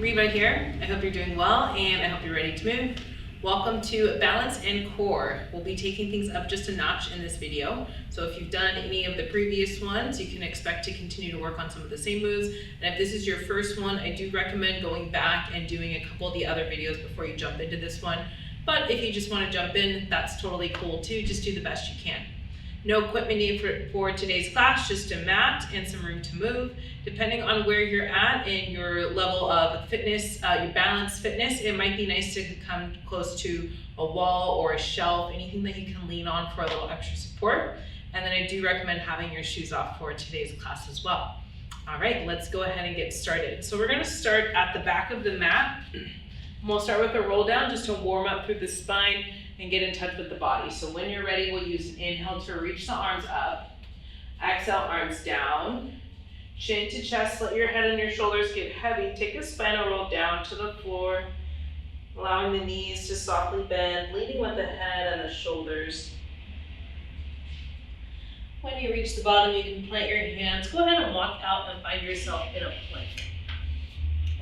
Riva here. I hope you're doing well and I hope you're ready to move. Welcome to Balance and Core. We'll be taking things up just a notch in this video. So if you've done any of the previous ones, you can expect to continue to work on some of the same moves. And if this is your first one, I do recommend going back and doing a couple of the other videos before you jump into this one. But if you just want to jump in, that's totally cool too. Just do the best you can. No equipment needed for today's class, just a mat and some room to move. Depending on where you're at in your level of fitness, your balance fitness, it might be nice to come close to a wall or a shelf, anything that you can lean on for a little extra support. And then I do recommend having your shoes off for today's class as well. All right, let's go ahead and get started. So we're gonna start at the back of the mat. We'll start with a roll down just to warm up through the spine and get in touch with the body. So when you're ready, we'll use an inhale to reach the arms up. Exhale, arms down. Chin to chest, let your head and your shoulders get heavy. Take a spinal roll down to the floor, allowing the knees to softly bend, leading with the head and the shoulders. When you reach the bottom, you can plant your hands. Go ahead and walk out and find yourself in a plank.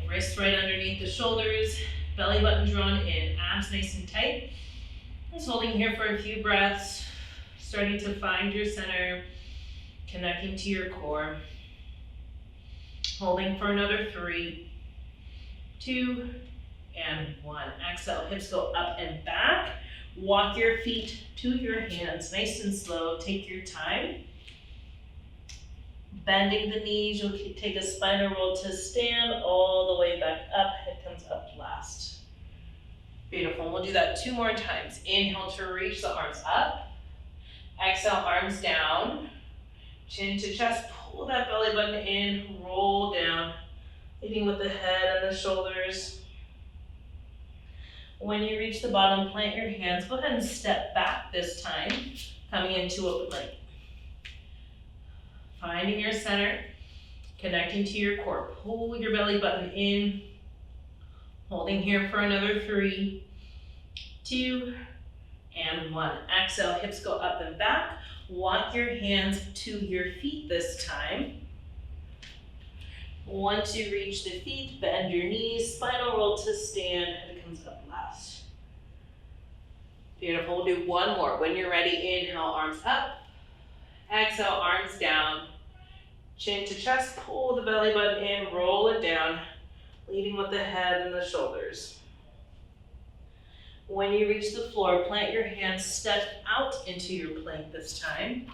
Wrists right underneath the shoulders, belly button drawn in, abs nice and tight. Just holding here for a few breaths, starting to find your center, connecting to your core. Holding for another 3, 2, and 1. Exhale, hips go up and back. Walk your feet to your hands, nice and slow. Take your time. Bending the knees, you'll take a spinal roll to stand all the way back up. Head comes up last. Beautiful. We'll do that 2 more times. Inhale to reach the arms up. Exhale, arms down. Chin to chest. Pull that belly button in. Roll down. Leading with the head and the shoulders. When you reach the bottom, plant your hands. Go ahead and step back this time, coming into a plank. Finding your center, connecting to your core. Pull your belly button in. Holding here for another 3, 2, and 1. Exhale, hips go up and back. Walk your hands to your feet this time. Once you reach the feet, bend your knees, spinal roll to stand, head comes up last. Beautiful, we'll do 1 more. When you're ready, inhale, arms up. Exhale, arms down. Chin to chest, pull the belly button in, roll it down, leading with the head and the shoulders. When you reach the floor, plant your hands, step out into your plank this time.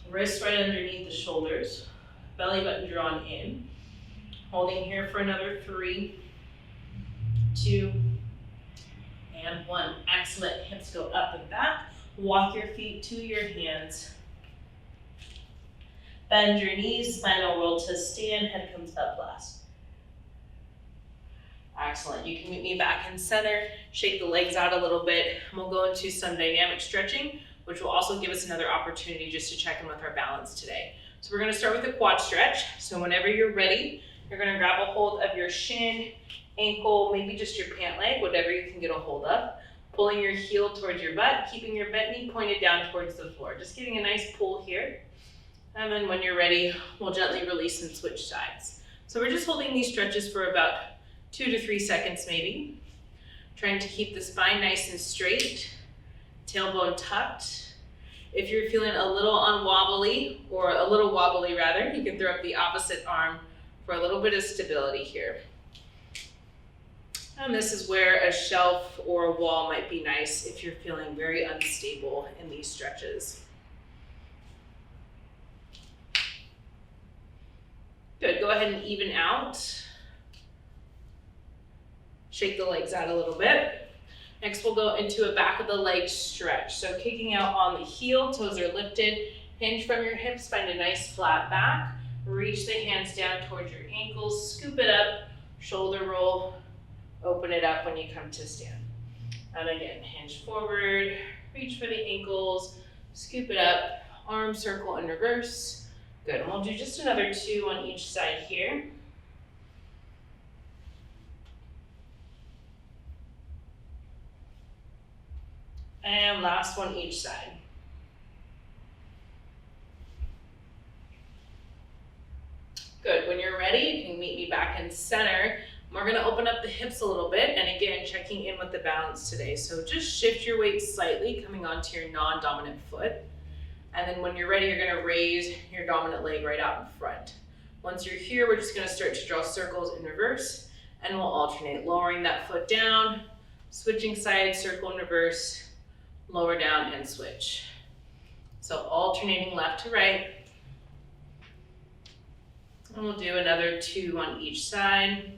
Wrists right underneath the shoulders, belly button drawn in. Holding here for another 3, 2, and 1. Excellent, hips go up and back. Walk your feet to your hands. Bend your knees, spinal roll to stand, head comes up last. Excellent, you can meet me back in center, shake the legs out a little bit, and we'll go into some dynamic stretching, which will also give us another opportunity just to check in with our balance today. So we're gonna start with a quad stretch. So whenever you're ready, you're gonna grab a hold of your shin, ankle, maybe just your pant leg, whatever you can get a hold of. Pulling your heel towards your butt, keeping your bent knee pointed down towards the floor. Just getting a nice pull here. And then when you're ready, we'll gently release and switch sides. So we're just holding these stretches for about 2 to 3 seconds maybe. Trying to keep the spine nice and straight, tailbone tucked. If you're feeling a little unwobbly, or a little wobbly rather, you can throw up the opposite arm for a little bit of stability here. And this is where a shelf or a wall might be nice if you're feeling very unstable in these stretches. Good, go ahead and even out. Shake the legs out a little bit. Next, we'll go into a back of the leg stretch. So kicking out on the heel, toes are lifted. Hinge from your hips, find a nice flat back. Reach the hands down towards your ankles, scoop it up, shoulder roll, open it up when you come to stand. And again, hinge forward, reach for the ankles, scoop it up, arm circle in reverse. Good, and we'll do just another 2 on each side here. And last one each side. Good, when you're ready, you can meet me back in center. We're gonna open up the hips a little bit, and again, checking in with the balance today. So just shift your weight slightly, coming onto your non-dominant foot. And then when you're ready, you're gonna raise your dominant leg right out in front. Once you're here, we're just gonna start to draw circles in reverse, and we'll alternate, lowering that foot down, switching sides, circle in reverse, lower down and switch. So alternating left to right. And we'll do another 2 on each side.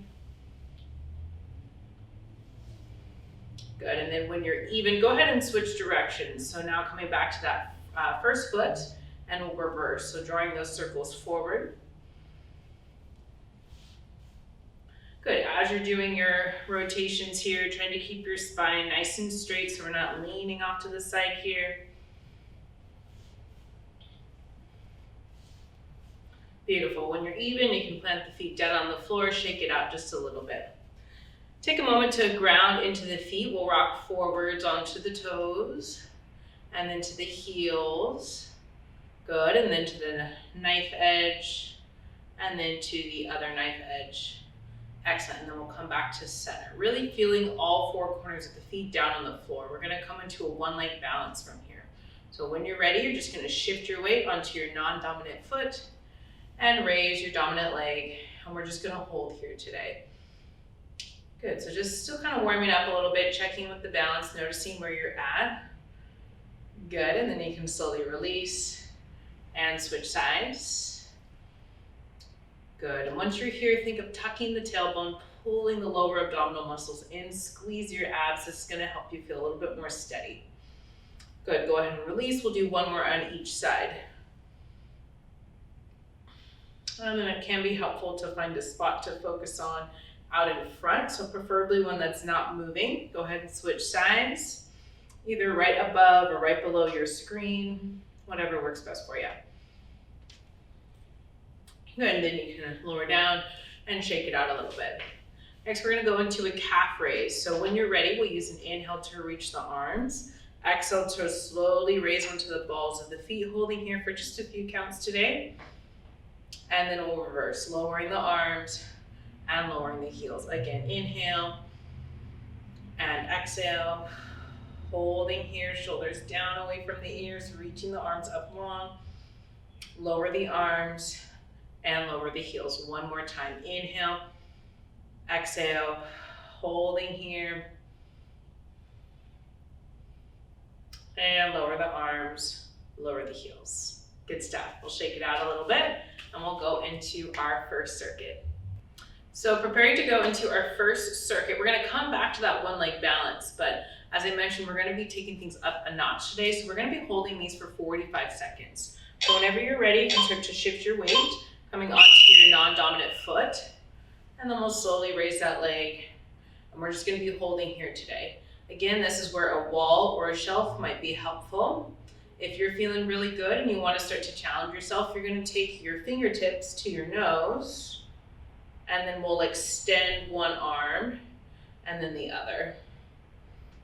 Good, and then when you're even, go ahead and switch directions. So now coming back to that first foot, and we'll reverse. So drawing those circles forward. Good, as you're doing your rotations here, trying to keep your spine nice and straight so we're not leaning off to the side here. Beautiful, when you're even, you can plant the feet down on the floor, shake it out just a little bit. Take a moment to ground into the feet. We'll rock forwards onto the toes, and then to the heels. Good, and then to the knife edge, and then to the other knife edge. Excellent, and then we'll come back to center. Really feeling all 4 corners of the feet down on the floor. We're gonna come into a one-leg balance from here. So when you're ready, you're just gonna shift your weight onto your non-dominant foot and raise your dominant leg, and we're just gonna hold here today. Good, so just still kind of warming up a little bit, checking with the balance, noticing where you're at. Good, and then you can slowly release and switch sides. Good, and once you're here, think of tucking the tailbone, pulling the lower abdominal muscles in, squeeze your abs. This is gonna help you feel a little bit more steady. Good, go ahead and release. We'll do 1 more on each side. And then it can be helpful to find a spot to focus on out in front, so preferably one that's not moving. Go ahead and switch sides, either right above or right below your screen, whatever works best for you. Good, and then you can lower down and shake it out a little bit. Next, we're gonna go into a calf raise. So when you're ready, we'll use an inhale to reach the arms. Exhale to slowly raise onto the balls of the feet, holding here for just a few counts today. And then we'll reverse, lowering the arms and lowering the heels. Again, inhale and exhale, holding here, shoulders down away from the ears, reaching the arms up long. Lower the arms and lower the heels. 1 more time, inhale, exhale, holding here. And lower the arms, lower the heels. Good stuff. We'll shake it out a little bit and we'll go into our first circuit. So preparing to go into our first circuit, we're gonna come back to that one leg balance, but as I mentioned, we're gonna be taking things up a notch today, so we're gonna be holding these for 45 seconds. So whenever you're ready, you can start to shift your weight, coming onto your non-dominant foot, and then we'll slowly raise that leg, and we're just gonna be holding here today. Again, this is where a wall or a shelf might be helpful. If you're feeling really good and you wanna start to challenge yourself, you're gonna take your fingertips to your nose, and then we'll extend one arm and then the other.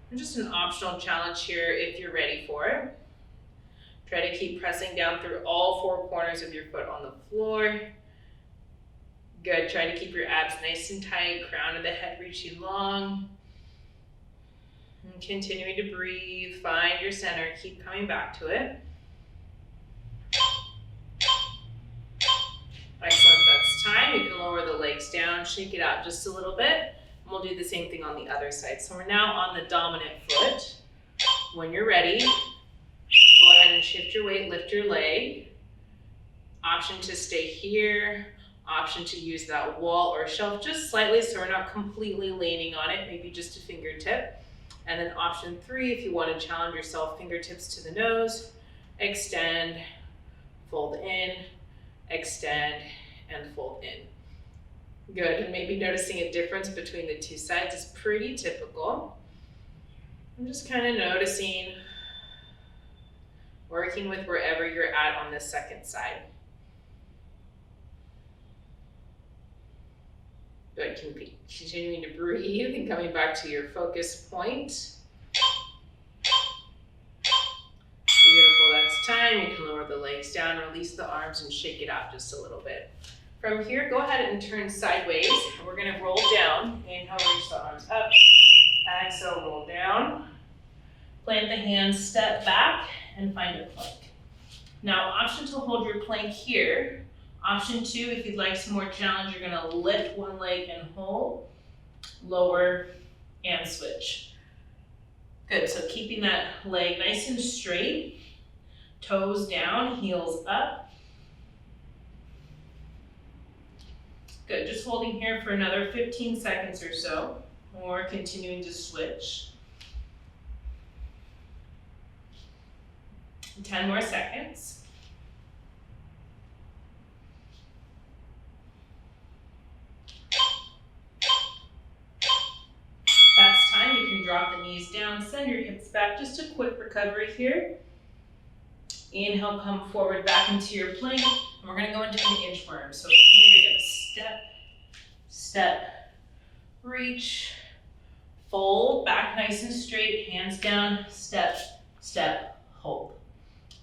And just an optional challenge here if you're ready for it. Try to keep pressing down through all 4 corners of your foot on the floor. Good, try to keep your abs nice and tight, crown of the head reaching long. And continuing to breathe, find your center, keep coming back to it. Excellent, that's time. You can lower the legs down, shake it out just a little bit, and we'll do the same thing on the other side. So we're now on the dominant foot. When you're ready, go ahead and shift your weight, lift your leg. Option to stay here, option to use that wall or shelf just slightly so we're not completely leaning on it, maybe just a fingertip. And then option 3, if you want to challenge yourself, fingertips to the nose, extend, fold in, extend, and fold in. Good, and maybe noticing a difference between the 2 sides is pretty typical. I'm just kind of noticing, working with wherever you're at on this second side. Good, continuing to breathe and coming back to your focus point. Beautiful, that's time. You can lower the legs down, release the arms, and shake it out just a little bit. From here, go ahead and turn sideways. We're gonna roll down. Inhale, reach the arms up. Exhale, roll down. Plant the hands, step back, and find a plank. Now, option to hold your plank here. Option two, if you'd like some more challenge, you're gonna lift one leg and hold, lower, and switch. Good, so keeping that leg nice and straight, toes down, heels up. Good, just holding here for another 15 seconds or so, or continuing to switch. 10 more seconds. That's time. You can drop the knees down, send your hips back. Just a quick recovery here. Inhale, come forward back into your plank. And we're gonna go into an inchworm. So from here, you're gonna step, step, reach, fold, back nice and straight, hands down, step, step, hold.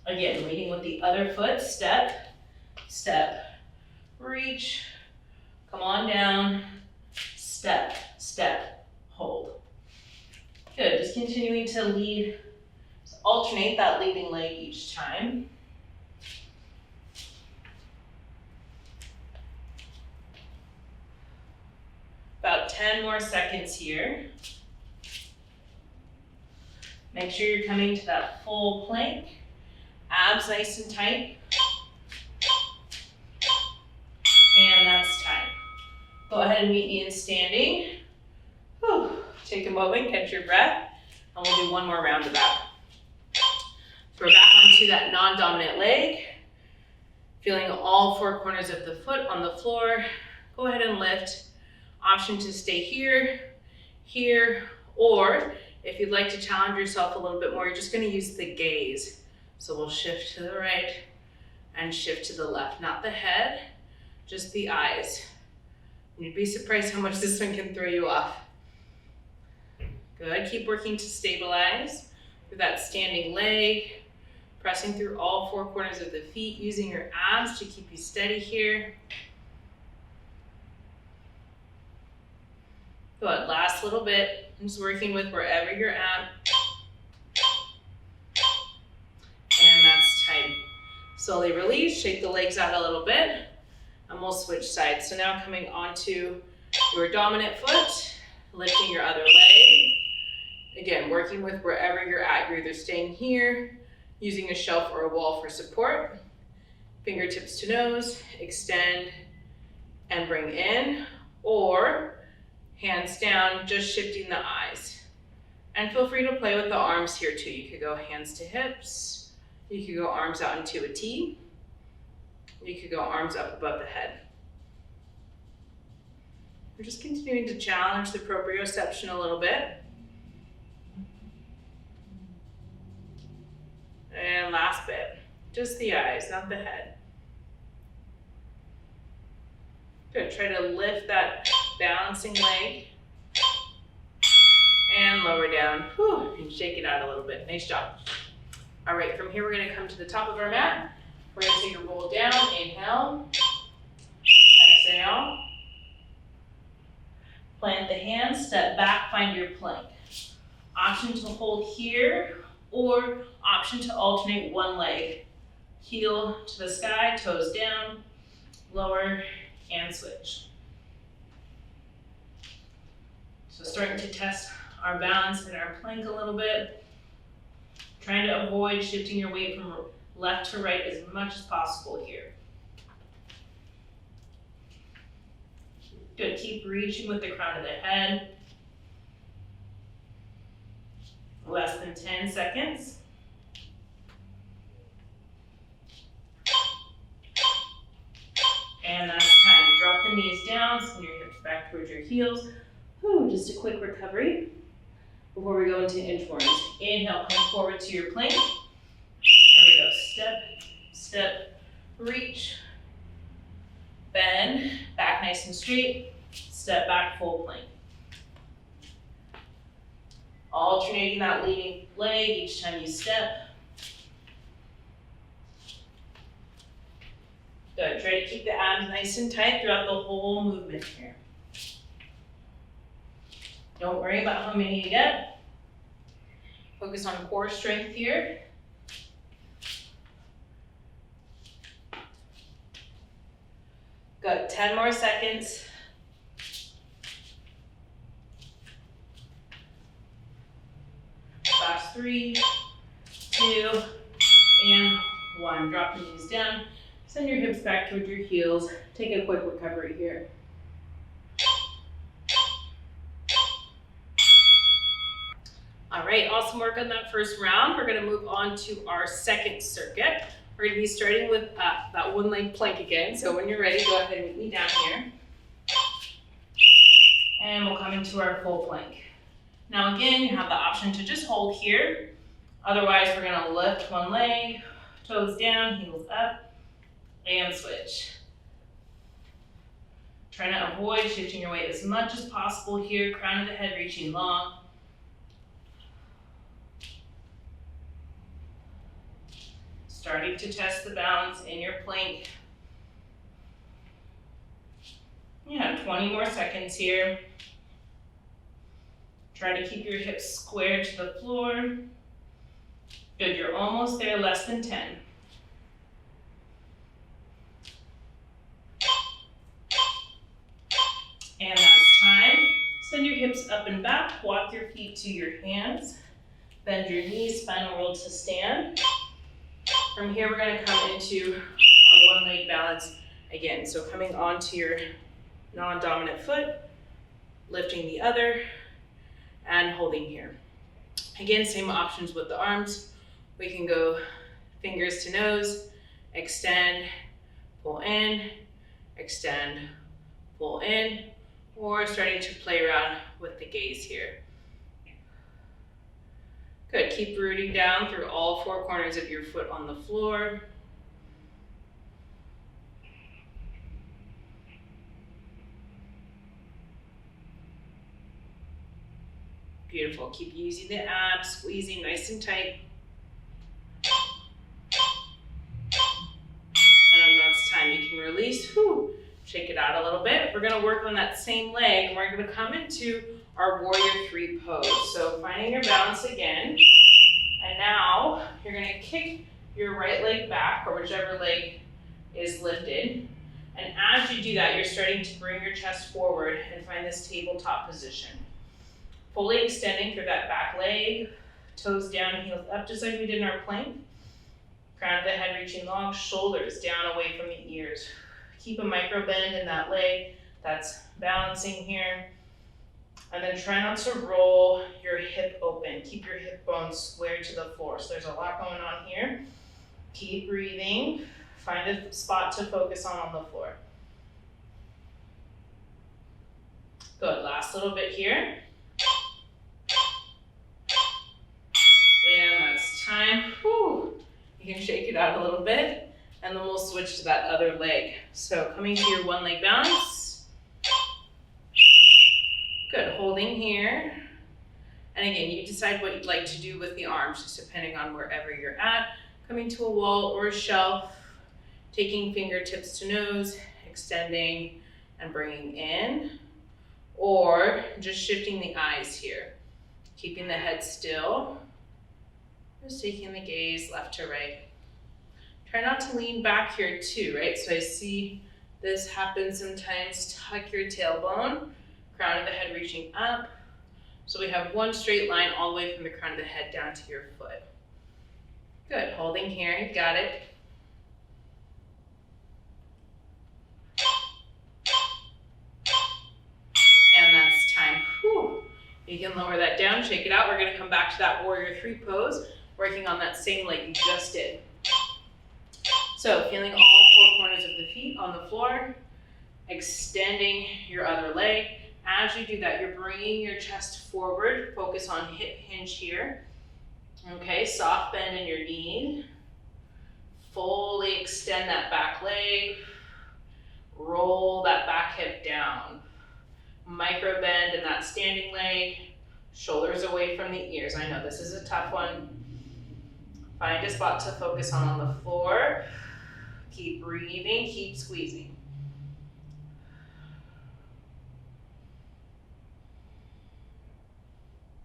Again, leading with the other foot, step, step, reach, come on down, step, step, hold. Good, just continuing to lead, so alternate that leading leg each time. About 10 more seconds here. Make sure you're coming to that full plank. Abs nice and tight. And that's time. Go ahead and meet me in standing. Whew. Take a moment, catch your breath, and we'll do one more round of that. So we're back onto that non-dominant leg. Feeling all four corners of the foot on the floor. Go ahead and lift. Option to stay here, here, or if you'd like to challenge yourself a little bit more, you're just gonna use the gaze. So we'll shift to the right and shift to the left, not the head, just the eyes. You'd be surprised how much this one can throw you off. Good, keep working to stabilize through that standing leg, pressing through all four corners of the feet, using your abs to keep you steady here. Good, last little bit, just working with wherever you're at. And that's time. Slowly release, shake the legs out a little bit, and we'll switch sides. So now coming onto your dominant foot, lifting your other leg. Again, working with wherever you're at. You're either staying here, using a shelf or a wall for support. Fingertips to nose, extend and bring in, or hands down, just shifting the eyes. And feel free to play with the arms here too. You could go hands to hips. You could go arms out into a T. You could go arms up above the head. We're just continuing to challenge the proprioception a little bit. And last bit, just the eyes, not the head. Good, try to lift that balancing leg and lower down. Whew, and shake it out a little bit. Nice job. All right, from here we're gonna come to the top of our mat. We're gonna take a roll down, inhale, exhale. Plant the hands, step back, find your plank. Option to hold here, or option to alternate one leg. Heel to the sky, toes down, lower, and switch. So starting to test our balance in our plank a little bit. Trying to avoid shifting your weight from left to right as much as possible here. Good, keep reaching with the crown of the head. Less than 10 seconds. And that's time. Drop the knees down, send your hips back towards your heels. Whew, just a quick recovery before we go into inchworms. Inhale, come forward to your plank. Here we go. Step, step, reach, bend, back nice and straight, step back, full plank. Alternating that leading leg each time you step. Good, Good, try to keep the abs nice and tight throughout the whole movement here. Don't worry about how many you get. Focus on core strength here. Good, 10 more seconds. Last 3, 2, and 1. Drop the knees down. Send your hips back towards your heels. Take a quick recovery here. All right, awesome work on that first round. We're gonna move on to our second circuit. We're gonna be starting with that one leg plank again. So when you're ready, go ahead and meet me down here. And we'll come into our full plank. Now again, you have the option to just hold here. Otherwise, we're gonna lift one leg, toes down, heels up, and switch. Try to avoid shifting your weight as much as possible here, crown of the head reaching long. Starting to test the balance in your plank. You have 20 more seconds here. Try to keep your hips square to the floor. Good, you're almost there, less than 10. And that's time. Send your hips up and back, walk your feet to your hands. Bend your knees, spinal roll to stand. From here, we're gonna come into our one leg balance again. So coming onto your non-dominant foot, lifting the other, and holding here. Again, same options with the arms. We can go fingers to nose, extend, pull in, extend, pull in, or starting to play around with the gaze here. Good, keep rooting down through all 4 corners of your foot on the floor. Beautiful, keep using the abs, squeezing nice and tight. And then that's time, you can release, shake it out a little bit. We're gonna work on that same leg, and we're gonna come into our warrior 3 pose. So finding your balance again. And now you're gonna kick your right leg back, or whichever leg is lifted. And as you do that, you're starting to bring your chest forward and find this tabletop position. Fully extending through that back leg, toes down, heels up, just like we did in our plank. Crown of the head reaching long, shoulders down away from the ears. Keep a micro bend in that leg that's balancing here. And then try not to roll your hip open. Keep your hip bones square to the floor. So there's a lot going on here. Keep breathing. Find a spot to focus on the floor. Good, last little bit here. And that's time. Whew. You can shake it out a little bit, and then we'll switch to that other leg. So coming to your one leg balance. Good, holding here. And again, you decide what you'd like to do with the arms, just depending on wherever you're at. Coming to a wall or a shelf, taking fingertips to nose, extending and bringing in, or just shifting the eyes here. Keeping the head still, just taking the gaze left to right. Try not to lean back here too, right? So I see this happen sometimes. Tuck your tailbone, crown of the head reaching up. So we have one straight line all the way from the crown of the head down to your foot. Good, holding here, you got it. And that's time. Whew. You can lower that down, shake it out. We're gonna come back to that warrior 3 pose, working on that same leg you just did. So feeling all 4 corners of the feet on the floor, extending your other leg. As you do that, you're bringing your chest forward. Focus on hip hinge here. Okay, soft bend in your knee. Fully extend that back leg. Roll that back hip down. Micro bend in that standing leg. Shoulders away from the ears. I know this is a tough one. Find a spot to focus on the floor. Keep breathing, keep squeezing.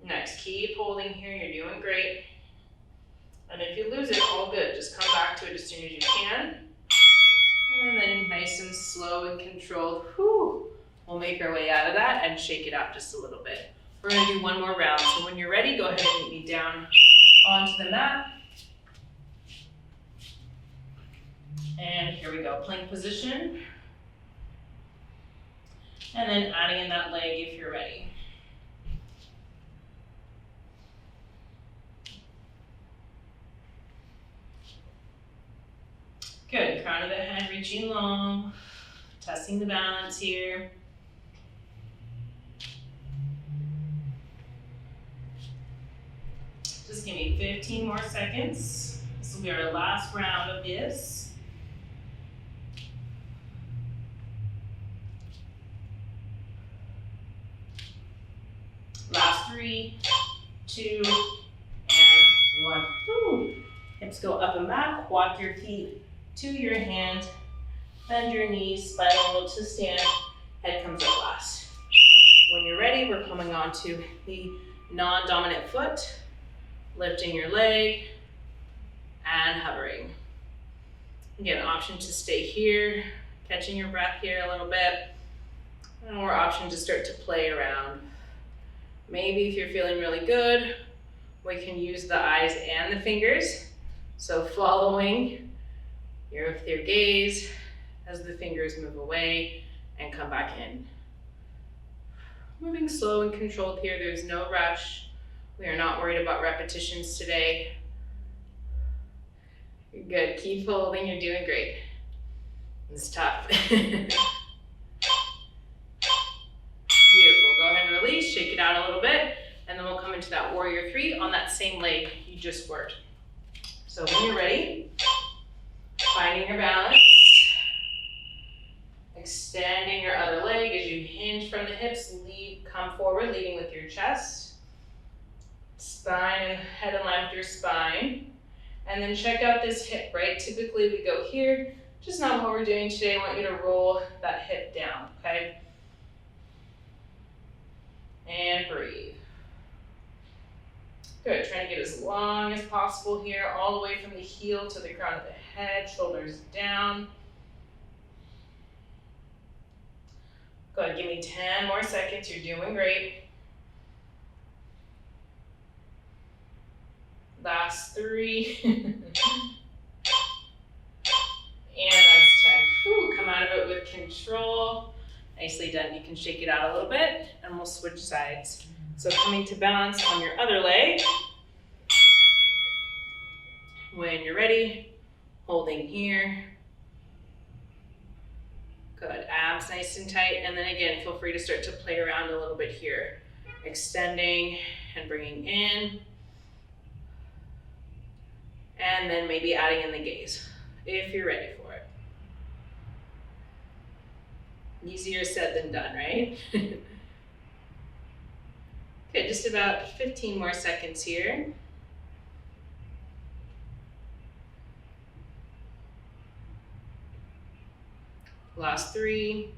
Nice, keep holding here, you're doing great. And if you lose it, all good. Just come back to it as soon as you can. And then nice and slow and controlled. Whew. We'll make our way out of that and shake it out just a little bit. We're gonna do one more round. So when you're ready, go ahead and meet me down onto the mat. And here we go, plank position. And then adding in that leg if you're ready. Good, crown of the head reaching long, testing the balance here. Just give me 15 more seconds. This will be our last round of this. Last 3, 2, and 1. Woo. Hips go up and back, walk your feet to your hand, bend your knees, spiral to stand, head comes up last. When you're ready, we're coming on to the non-dominant foot, lifting your leg and hovering. Again, option to stay here, catching your breath here a little bit, or option to start to play around. Maybe if you're feeling really good, we can use the eyes and the fingers. So following your gaze as the fingers move away and come back in. Moving slow and controlled here, there's no rush. We are not worried about repetitions today. You're good, keep holding, you're doing great. It's tough. Beautiful, go ahead and release, shake it out a little bit, and then we'll come into that warrior 3 on that same leg you just worked. So when you're ready, finding your balance, extending your other leg as you hinge from the hips, come forward, leading with your chest, spine and head in line with your spine, and then check out this hip, right? Typically we go here, just not what we're doing today. I want you to roll that hip down, okay? And breathe. Good, trying to get as long as possible here, all the way from the heel to the crown of the head, shoulders down. Go ahead, give me 10 more seconds, you're doing great. Last 3. And that's 10. Whew, come out of it with control. Nicely done, you can shake it out a little bit and we'll switch sides. So coming to balance on your other leg. When you're ready, holding here. Good, abs nice and tight. And then again, feel free to start to play around a little bit here. Extending and bringing in. And then maybe adding in the gaze, if you're ready for it. Easier said than done, right? Good, just about 15 more seconds here. Last 3.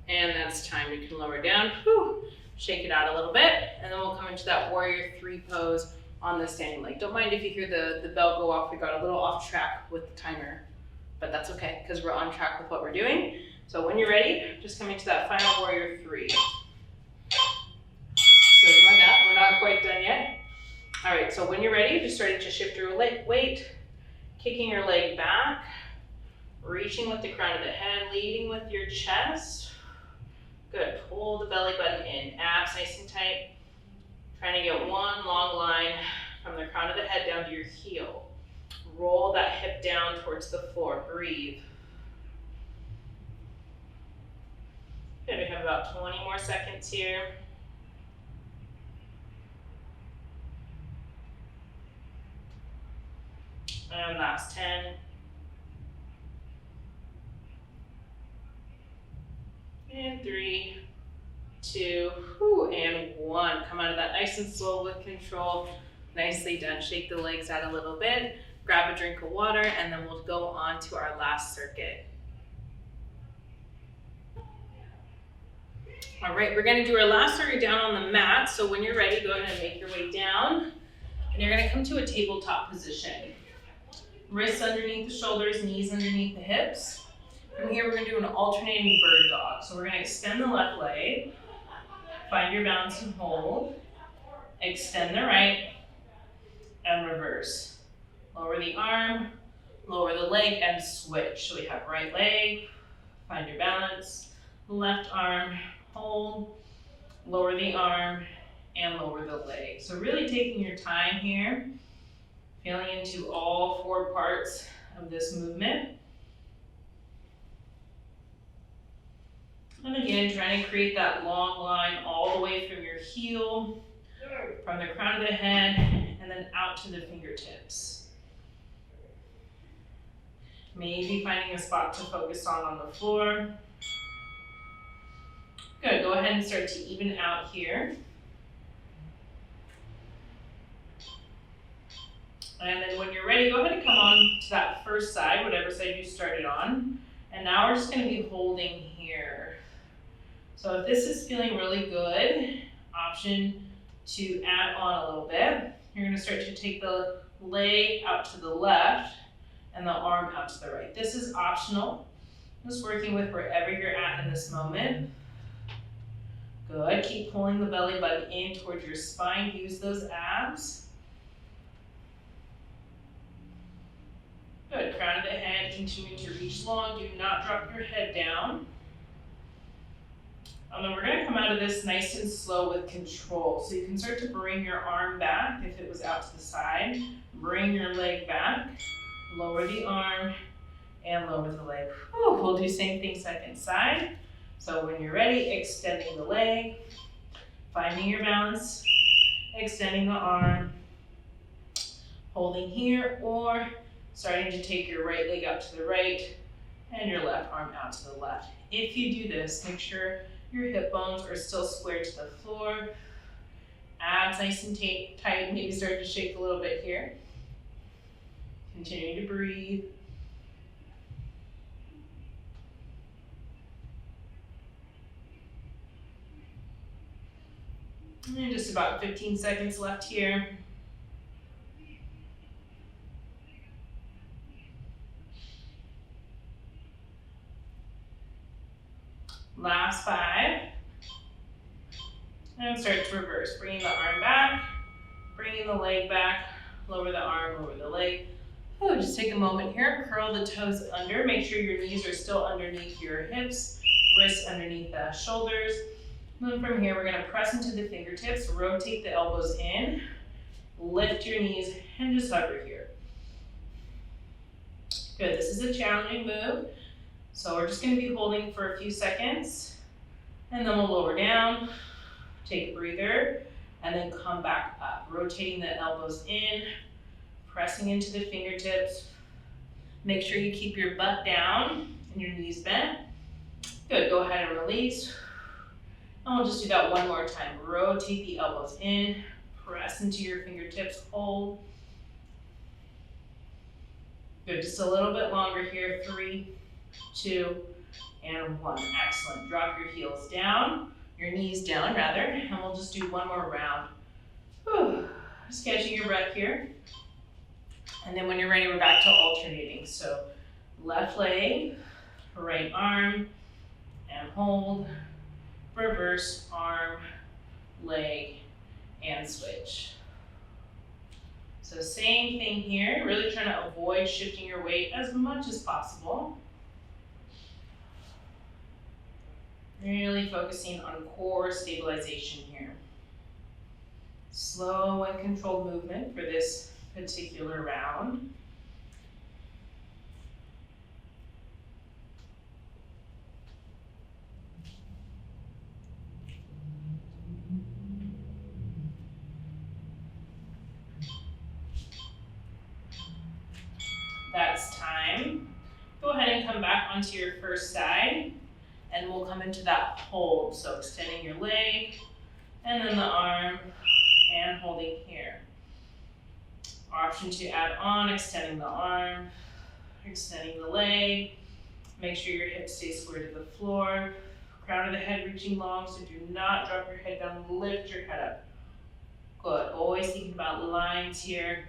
And that's time, you can lower down. Whew. Shake it out a little bit, and then we'll come into that warrior 3 pose on the standing leg. Don't mind if you hear the bell go off. We got a little off track with the timer, but that's okay, because we're on track with what we're doing. So when you're ready, just come into that final warrior 3. So ignore that, we're not quite done yet. All right, so when you're ready, just starting to shift your weight, kicking your leg back, reaching with the crown of the head, leading with your chest. Good, pull the belly button in, abs nice and tight. Trying to get one long line from the crown of the head down to your heel. Roll that hip down towards the floor, breathe. Good, we have about 20 more seconds here. And last 10. And 3, 2, and 1. Come out of that nice and slow with control. Nicely done. Shake the legs out a little bit, grab a drink of water, and then we'll go on to our last circuit. All right, we're gonna do our last circuit down on the mat. So when you're ready, go ahead and make your way down. And you're gonna come to a tabletop position. Wrists underneath the shoulders, knees underneath the hips. From here, we're gonna do an alternating bird dog. So we're gonna extend the left leg, find your balance and hold, extend the right, and reverse. Lower the arm, lower the leg, and switch. So we have right leg, find your balance, left arm, hold, lower the arm, and lower the leg. So really taking your time here, feeling into all 4 parts of this movement. And again, trying to create that long line all the way from your heel, from the crown of the head, and then out to the fingertips. Maybe finding a spot to focus on the floor. Good, go ahead and start to even out here. And then when you're ready, go ahead and come on to that first side, whatever side you started on. And now we're just gonna be holding here. So if this is feeling really good, option to add on a little bit. You're gonna start to take the leg out to the left and the arm out to the right. This is optional. Just working with wherever you're at in this moment. Good, keep pulling the belly button in towards your spine. Use those abs. Good, crown of the head, continuing to reach long. Do not drop your head down. And then we're gonna come out of this nice and slow with control. So you can start to bring your arm back if it was out to the side. Bring your leg back, lower the arm, and lower the leg. Whew, we'll do same thing second side. So when you're ready, extending the leg, finding your balance, extending the arm, holding here, or starting to take your right leg out to the right and your left arm out to the left. If you do this, make sure your hip bones are still square to the floor. Abs nice and tight, maybe start to shake a little bit here. Continue to breathe. And just about 15 seconds left here. Last 5. And start to reverse. Bringing the arm back, bringing the leg back, lower the arm, lower the leg. Ooh, just take a moment here, curl the toes under. Make sure your knees are still underneath your hips, wrists underneath the shoulders. And then from here, we're gonna press into the fingertips, rotate the elbows in, lift your knees, and just hover here. Good, this is a challenging move. So we're just gonna be holding for a few seconds, and then we'll lower down, take a breather, and then come back up. Rotating the elbows in, pressing into the fingertips. Make sure you keep your butt down and your knees bent. Good, go ahead and release. And we'll just do that one more time. Rotate the elbows in, press into your fingertips, hold. Good, just a little bit longer here. 3, 2, and 1. Excellent. Drop your heels down, your knees down rather, and we'll just do one more round. Whew. Just catching your breath here. And then when you're ready, we're back to alternating. So left leg, right arm, and hold. Reverse arm, leg, and switch. So same thing here, really trying to avoid shifting your weight as much as possible. Really focusing on core stabilization here. Slow and controlled movement for this particular round. That's time. Go ahead and come back onto your first side, and we'll come into that hold. So extending your leg, and then the arm, and holding here. Option to add on, extending the arm, extending the leg. Make sure your hips stay square to the floor. Crown of the head reaching long, so do not drop your head down. Lift your head up. Good. Always thinking about lines here.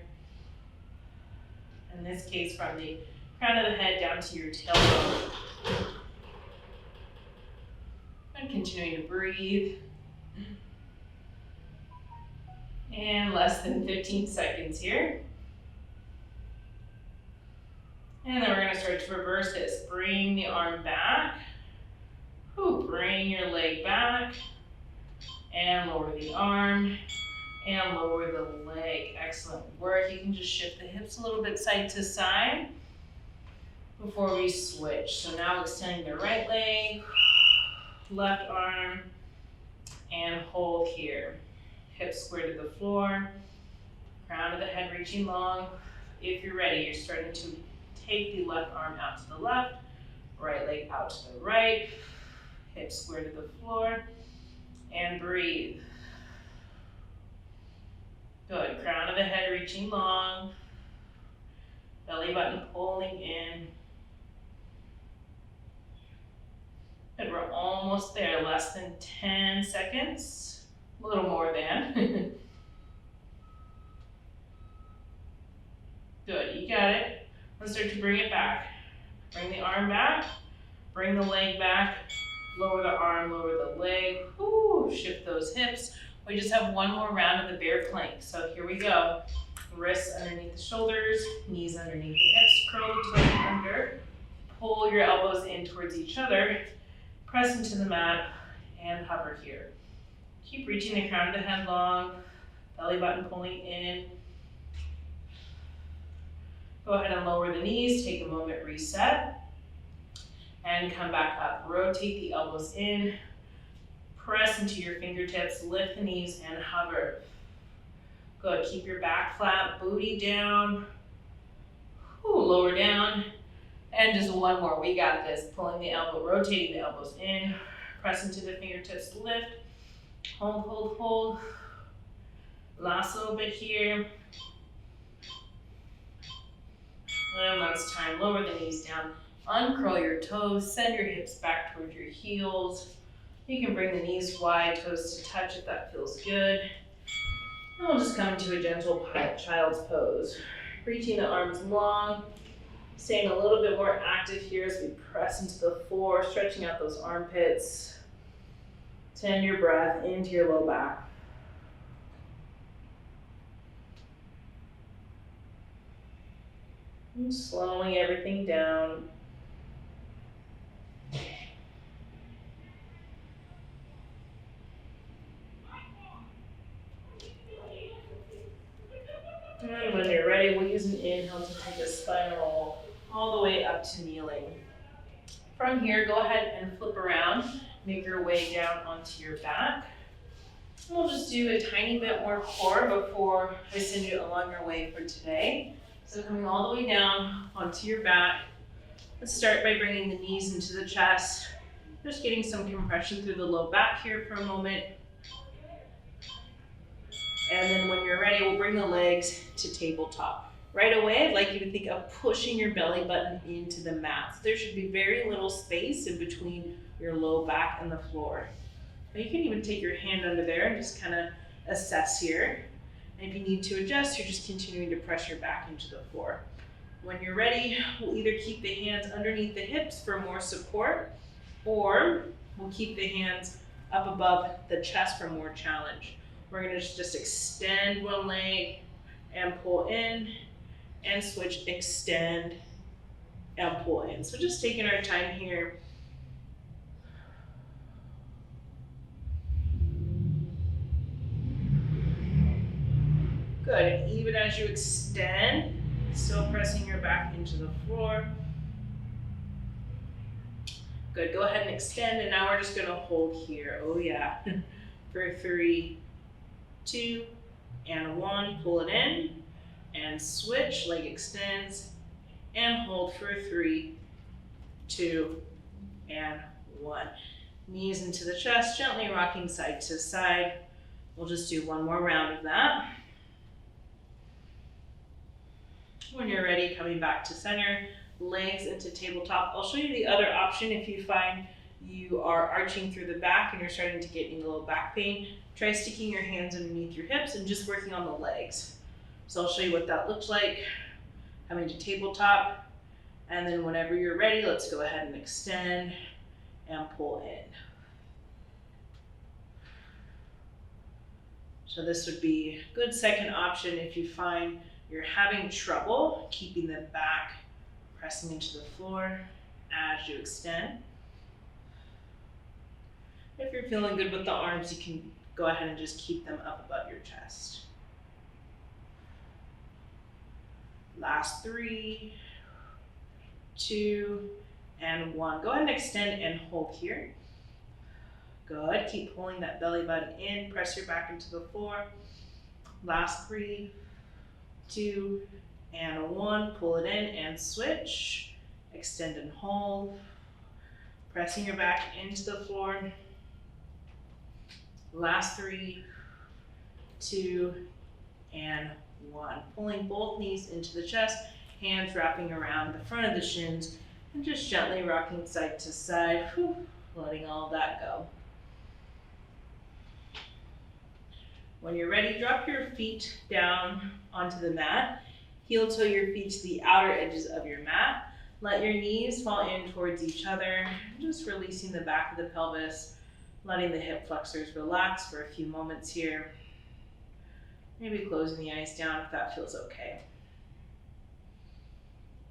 In this case, from the crown of the head down to your tailbone. And continuing to breathe. And less than 15 seconds here. And then we're going to start to reverse this. Bring the arm back. Bring your leg back. And lower the arm. And lower the leg. Excellent work. You can just shift the hips a little bit side to side before we switch. So now extending the right leg, left arm, and hold here. Hips square to the floor, crown of the head reaching long. If you're ready, you're starting to take the left arm out to the left, right leg out to the right, hips square to the floor, and breathe. Good, crown of the head reaching long, belly button pulling in. Good, we're almost there, less than 10 seconds. A little more than. Good, you got it. Let's start to bring it back. Bring the arm back, bring the leg back, lower the arm, lower the leg. Shift those hips. We just have one more round of the bear plank. So here we go. Wrists underneath the shoulders, knees underneath the hips, curl the toes under, pull your elbows in towards each other, press into the mat, and hover here. Keep reaching the crown of the head long, belly button pulling in. Go ahead and lower the knees, take a moment, reset, and come back up. Rotate the elbows in, press into your fingertips, lift the knees, and hover. Good, keep your back flat, booty down, lower down, and just one more, we got this. Pulling the elbow, rotating the elbows in, press into the fingertips, lift, hold, hold, hold. Last little bit here. And when it's time, lower the knees down, uncurl your toes, send your hips back towards your heels. You can bring the knees wide, toes to touch if that feels good. And we'll just come into a gentle child's pose. Reaching the arms long, staying a little bit more active here as we press into the floor, stretching out those armpits. Send your breath into your low back. And slowing everything down. And when you're ready, we'll use an inhale to take a spinal roll all the way up to kneeling. From here, go ahead and flip around. Make your way down onto your back. And we'll just do a tiny bit more core before I send you along your way for today. So coming all the way down onto your back. Let's start by bringing the knees into the chest. Just getting some compression through the low back here for a moment. And then when you're ready, we'll bring the legs to tabletop. Right away, I'd like you to think of pushing your belly button into the mat. So there should be very little space in between your low back and the floor. Now you can even take your hand under there and just kind of assess here. And if you need to adjust, you're just continuing to press your back into the floor. When you're ready, we'll either keep the hands underneath the hips for more support, or we'll keep the hands up above the chest for more challenge. We're gonna just extend one leg and pull in, and switch, extend, and pull in. So just taking our time here. Good, and even as you extend, still pressing your back into the floor. Good, go ahead and extend, and now we're just gonna hold here. Oh yeah, for 3, 2, and 1, pull it in, and switch, leg extends, and hold for 3, 2, and 1. Knees into the chest, gently rocking side to side. We'll just do one more round of that. When you're ready, coming back to center, legs into tabletop. I'll show you the other option if you find you are arching through the back and you're starting to get into a little back pain. Try sticking your hands underneath your hips and just working on the legs. So I'll show you what that looks like. Coming to tabletop, and then whenever you're ready, let's go ahead and extend and pull in. So this would be a good second option if you find you're having trouble keeping the back pressing into the floor as you extend. If you're feeling good with the arms, you can go ahead and just keep them up above your chest. Last 3, 2, and 1. Go ahead and extend and hold here. Good. Keep pulling that belly button in. Press your back into the floor. Last 3, 2, and 1. Pull it in and switch. Extend and hold. Pressing your back into the floor. Last 3, 2, and 1. Pulling both knees into the chest, hands wrapping around the front of the shins, and just gently rocking side to side, letting all of that go. When you're ready, drop your feet down onto the mat. Heel toe your feet to the outer edges of your mat. Let your knees fall in towards each other, just releasing the back of the pelvis, letting the hip flexors relax for a few moments here. Maybe closing the eyes down if that feels okay.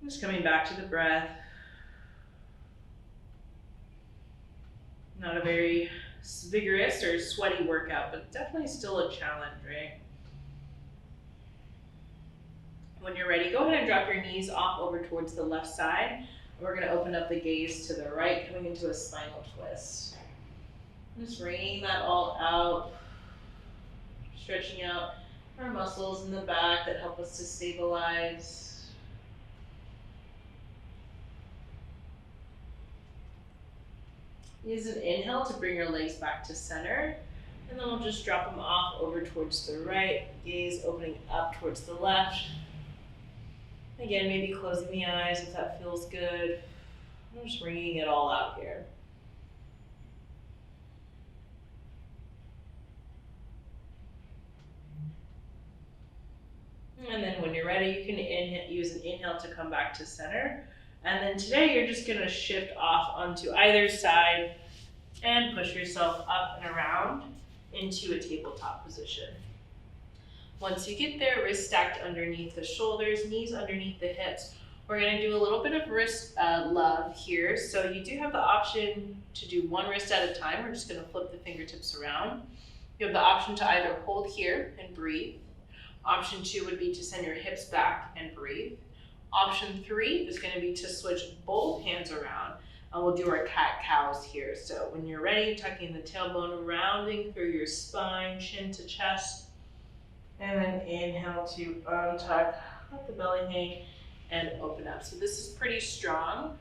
Just coming back to the breath. Not a very vigorous or sweaty workout, but definitely still a challenge, right? When you're ready, go ahead and drop your knees off over towards the left side. We're going to open up the gaze to the right, coming into a spinal twist. Just wringing that all out, stretching out our muscles in the back that help us to stabilize. Use an inhale to bring your legs back to center, and then we'll just drop them off over towards the right, gaze opening up towards the left. Again, maybe closing the eyes if that feels good. I'm just wringing it all out here. And then when you're ready, you can use an inhale to come back to center. And then today you're just gonna shift off onto either side and push yourself up and around into a tabletop position. Once you get there, wrists stacked underneath the shoulders, knees underneath the hips. We're gonna do a little bit of wrist love here. So you do have the option to do one wrist at a time. We're just gonna flip the fingertips around. You have the option to either hold here and breathe. Option 2 would be to send your hips back and breathe. Option 3 is going to be to switch both hands around, and we'll do our cat-cows here. So when you're ready, tucking the tailbone, rounding through your spine, chin to chest, and then inhale to untuck, let the belly hang, and open up. So this is pretty strong.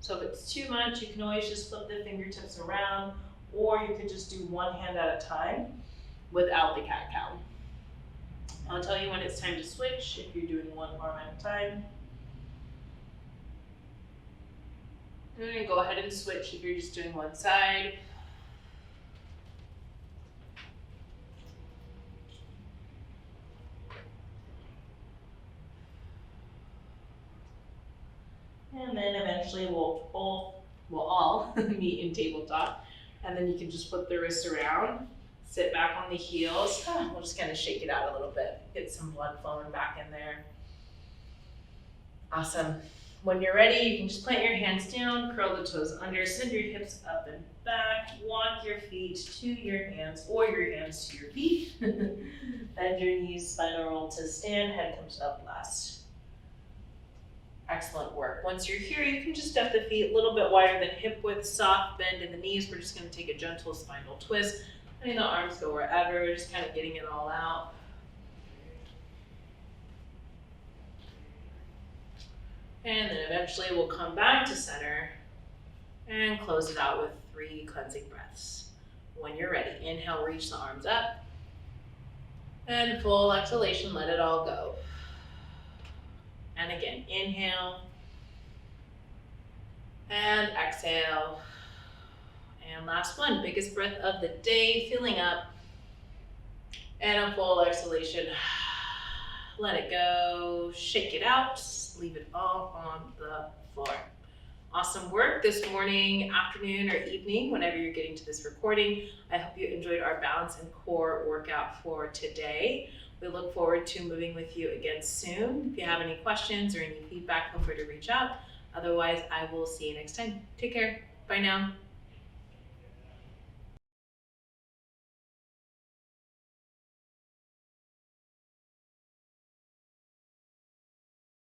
So if it's too much, you can always just flip the fingertips around, or you could just do one hand at a time without the cat-cow. I'll tell you when it's time to switch if you're doing one arm at a time. And then go ahead and switch if you're just doing one side. And then eventually we'll all meet in tabletop. And then you can just flip the wrists around. Sit back on the heels. We'll just kind of shake it out a little bit. Get some blood flowing back in there. Awesome. When you're ready, you can just plant your hands down, curl the toes under, send your hips up and back, walk your feet to your hands or your hands to your feet. Bend your knees, spinal roll to stand, head comes up last. Excellent work. Once you're here, you can just step the feet a little bit wider than hip width, soft bend in the knees. We're just going to take a gentle spinal twist. Letting the arms go wherever, just kind of getting it all out. And then eventually we'll come back to center and close it out with 3 cleansing breaths. When you're ready, inhale, reach the arms up. And full exhalation, let it all go. And again, inhale and exhale. And last one, biggest breath of the day, filling up. And a full exhalation. Let it go, shake it out, leave it all on the floor. Awesome work this morning, afternoon, or evening, whenever you're getting to this recording. I hope you enjoyed our balance and core workout for today. We look forward to moving with you again soon. If you have any questions or any feedback, feel free to reach out. Otherwise, I will see you next time. Take care. Bye now.